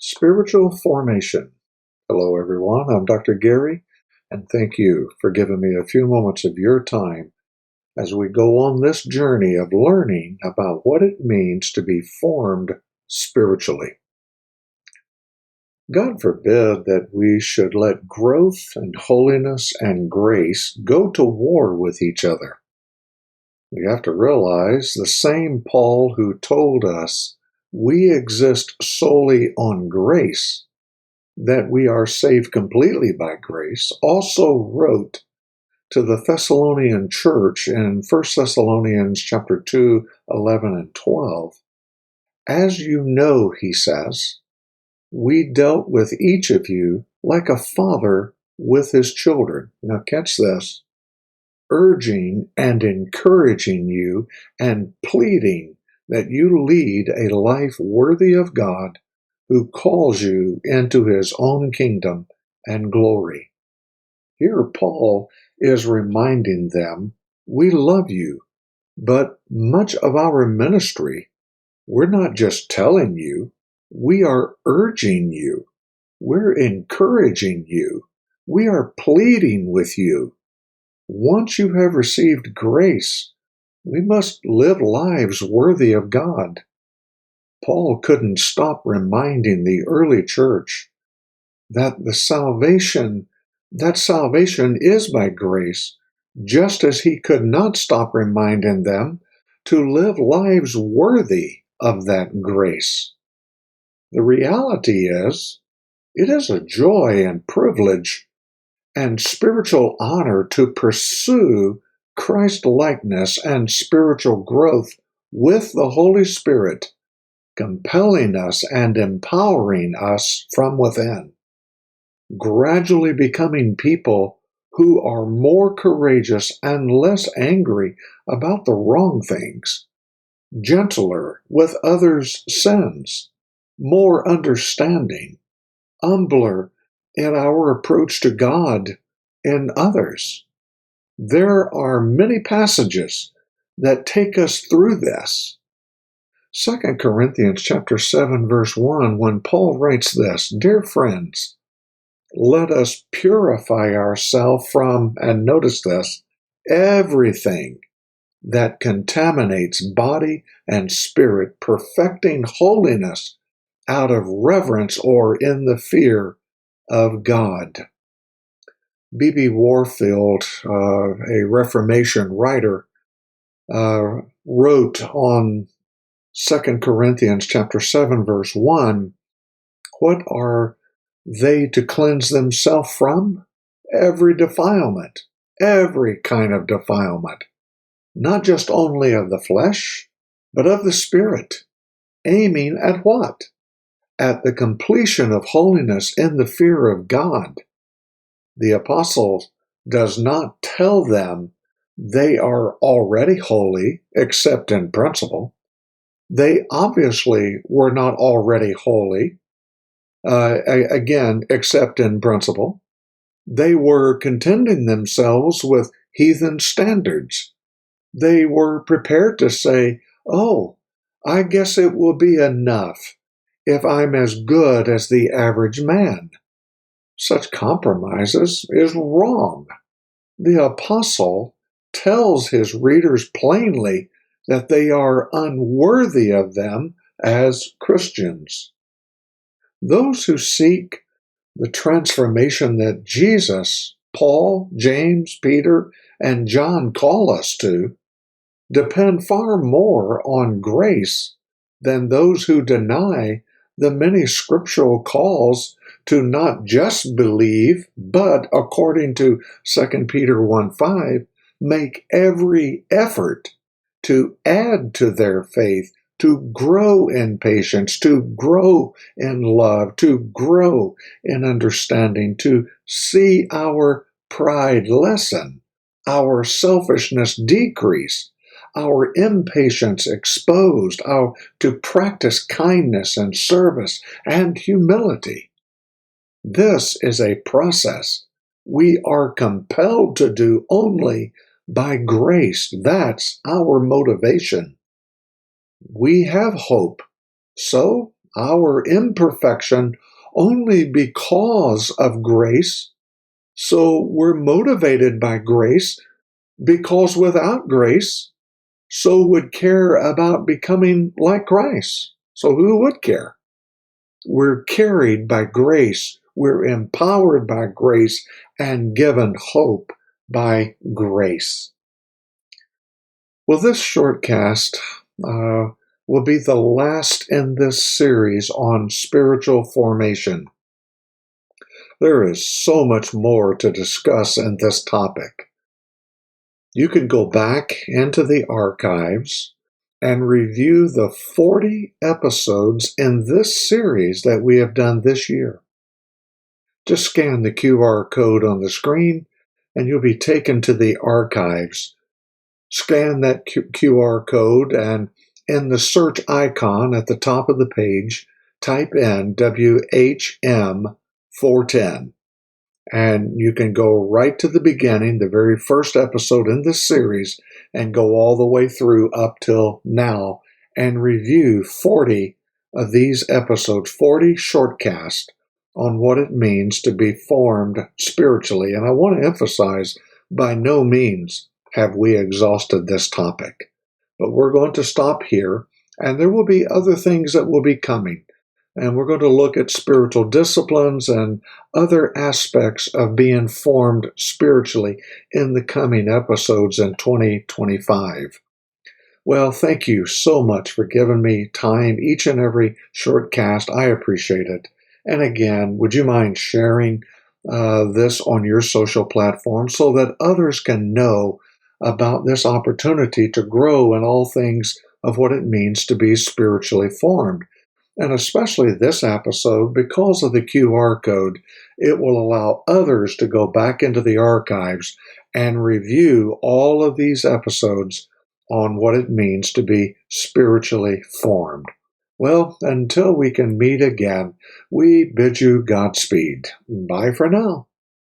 Spiritual formation. Hello, everyone. I'm Dr. Gary, and thank you for giving me a few moments of your time as we go on this journey of learning about what it means to be formed spiritually. God forbid that we should let growth and holiness and grace go to war with each other. We have to realize the same Paul who told us we exist solely on grace, that we are saved completely by grace, also wrote to the Thessalonian church in 1 Thessalonians chapter 2, 11 and 12. As you know, he says, we dealt with each of you like a father with his children. Now catch this. Urging and encouraging you and pleading that you lead a life worthy of God who calls you into his own kingdom and glory. Here Paul is reminding them, we love you, but much of our ministry, we're not just telling you, we are urging you, we're encouraging you, we are pleading with you. Once you have received grace, we must live lives worthy of God. Paul couldn't stop reminding the early church that salvation is by grace, just as he could not stop reminding them to live lives worthy of that grace. The reality is, it is a joy and privilege and spiritual honor to pursue Christ-likeness and spiritual growth with the Holy Spirit, compelling us and empowering us from within, gradually becoming people who are more courageous and less angry about the wrong things, gentler with others' sins, more understanding, humbler in our approach to God and others. There are many passages that take us through this. 2 Corinthians chapter 7, verse 1, when Paul writes this, Dear friends, let us purify ourselves from, and notice this, everything that contaminates body and spirit, perfecting holiness out of reverence or in the fear of God. B.B. Warfield, a Reformation writer, wrote on 2 Corinthians chapter 7, verse 1, what are they to cleanse themselves from? Every defilement, every kind of defilement, not just only of the flesh, but of the spirit, aiming at what? At the completion of holiness in the fear of God. The apostle does not tell them they are already holy, except in principle. They obviously were not already holy, again, except in principle. They were contenting themselves with heathen standards. They were prepared to say, oh, I guess it will be enough if I'm as good as the average man. Such compromises is wrong. The apostle tells his readers plainly that they are unworthy of them as Christians. Those who seek the transformation that Jesus, Paul, James, Peter, and John call us to depend far more on grace than those who deny the many scriptural calls to not just believe, but according to 2 Peter 1:5, make every effort to add to their faith, to grow in patience, to grow in love, to grow in understanding, to see our pride lessen, our selfishness decrease, our impatience exposed, to practice kindness and service and humility. This is a process we are compelled to do only by grace. That's our motivation. We have hope, so our imperfection only because of grace. So we're motivated by grace because without grace, so would care about becoming like Christ. So who would care? We're carried by grace. We're empowered by grace and given hope by grace. Well, this shortcast will be the last in this series on spiritual formation. There is so much more to discuss in this topic. You can go back into the archives and review the 40 episodes in this series that we have done this year. Just scan the QR code on the screen and you'll be taken to the archives. Scan that QR code and in the search icon at the top of the page, type in WHM 410. And you can go right to the beginning, the very first episode in this series, and go all the way through up till now and review 40 of these episodes, 40 shortcasts on what it means to be formed spiritually. And I want to emphasize, by no means have we exhausted this topic. But we're going to stop here, and there will be other things that will be coming. And we're going to look at spiritual disciplines and other aspects of being formed spiritually in the coming episodes in 2025. Well, thank you so much for giving me time each and every shortcast. I appreciate it. And again, would you mind sharing this on your social platform so that others can know about this opportunity to grow in all things of what it means to be spiritually formed? And especially this episode, because of the QR code, it will allow others to go back into the archives and review all of these episodes on what it means to be spiritually formed. Well, until we can meet again, we bid you Godspeed. Bye for now.